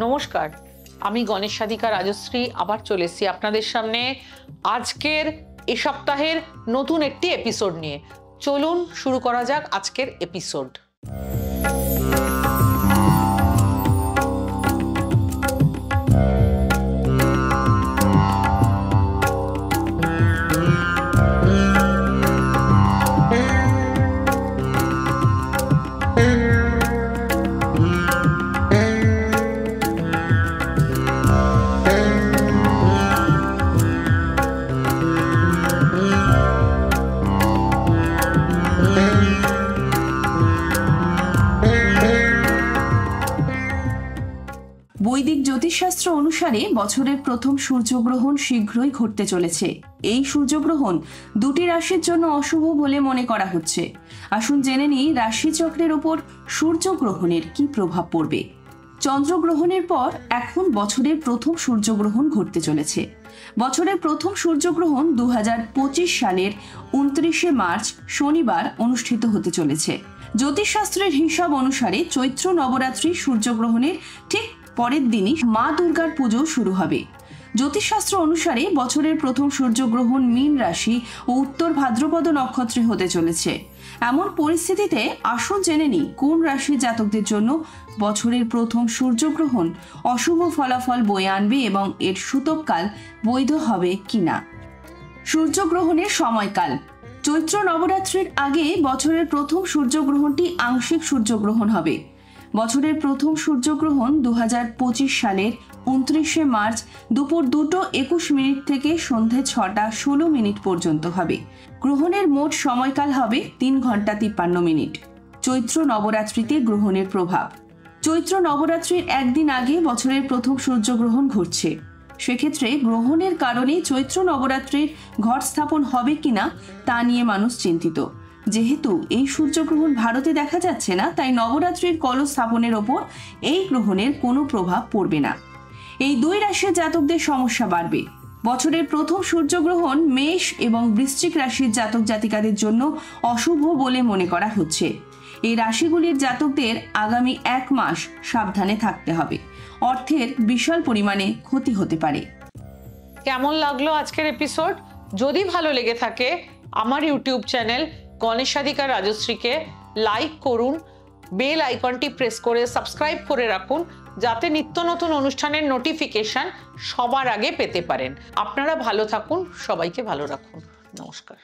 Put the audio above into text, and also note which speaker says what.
Speaker 1: নমস্কার, আমি গণেশ সাধিকা রাজশ্রী আবার চলে এসেছি আপনাদের সামনে আজকের এই সপ্তাহের নতুন একটি এপিসোড নিয়ে। চলুন শুরু করা যাক আজকের এপিসোড।
Speaker 2: বৈদিক জ্যোতিষশাস্ত্র অনুসারে বছরের প্রথম সূর্যগ্রহণ শীঘ্রই ঘটতে চলেছে। এই সূর্যগ্রহণ দুটি রাশির জন্য অশুভ বলে মনে করা হচ্ছে। আসুন জেনে নিই রাশিচক্রের উপর সূর্যগ্রহণের কি প্রভাব পড়বে। চন্দ্রগ্রহণের পর এখন বছরের প্রথম সূর্যগ্রহণ ঘটতে চলেছে। বছরের প্রথম সূর্যগ্রহণ 2025 সালের 29শে মার্চ শনিবার অনুষ্ঠিত হতে চলেছে। জ্যোতিষশাস্ত্রের হিসাব অনুসারে চৈত্র নবরাত্রি সূর্যগ্রহণের ঠিক পরের দিনই মা দুর্গার পুজো শুরু হবে। জ্যোতিষশাস্ত্র অনুসারে বছরের প্রথম সূর্যগ্রহণ মীন রাশি ও উত্তর ভাদ্রপদ নক্ষত্রে হতে চলেছে। এমন পরিস্থিতিতে আসুন জেনে নিই কোন রাশির জাতকদের জন্য বছরের প্রথম সূর্যগ্রহণ অশুভ ফলাফল বয়ে আনবে এবং এর সূতককাল বৈধ হবে কিনা। সূর্যগ্রহণের সময়কাল। চৈত্র নবরাত্রির আগে বছরের প্রথম সূর্যগ্রহণটি আংশিক সূর্যগ্রহণ হবে। বছরের প্রথম সূর্যগ্রহণ 2025 সালের 29শে মার্চ দুপুর 2:21 থেকে সন্ধে 6:16 পর্যন্ত হবে। গ্রহণের মোট সময়কাল হবে 3 ঘন্টা 53 মিনিট। চৈত্র নবরাত্রিতে গ্রহণের প্রভাব। চৈত্র নবরাত্রির একদিন আগে বছরের প্রথম সূর্যগ্রহণ ঘটছে। সেক্ষেত্রে গ্রহণের কারণে চৈত্র নবরাত্রির ঘট স্থাপন হবে কিনা তা নিয়ে মানুষ চিন্তিত। যেহেতু এই সূর্যগ্রহণ ভারতে দেখা যাচ্ছে না, তাই নবরাত্রির কলস স্থাপনের ওপর এই গ্রহণের কোনো প্রভাব পড়বে না। এই দুই রাশির জাতকদের সমস্যা বাড়বে। বছরের প্রথম সূর্যগ্রহণ মেষ এবং বৃশ্চিক রাশির জাতক জাতিকাদের জন্য অশুভ বলে মনে করা হচ্ছে। এই রাশিগুলির জাতকদের আগামী 1 মাস সাবধানে থাকতে হবে। অর্থের বিশাল পরিমাণে ক্ষতি হতে পারে।
Speaker 1: কেমন লাগলো আজকের এপিসোড? যদি ভালো লেগে থাকে আমার ইউটিউব চ্যানেল গণেশ সাধিকা রাজশ্রীকে লাইক করুন, বেল আইকনটি প্রেস করে সাবস্ক্রাইব করে রাখুন, যাতে নিত্য নতুন অনুষ্ঠানের নোটিফিকেশন সবার আগে পেতে পারেন। আপনারা ভালো থাকুন, সবাইকে ভালো রাখুন। নমস্কার।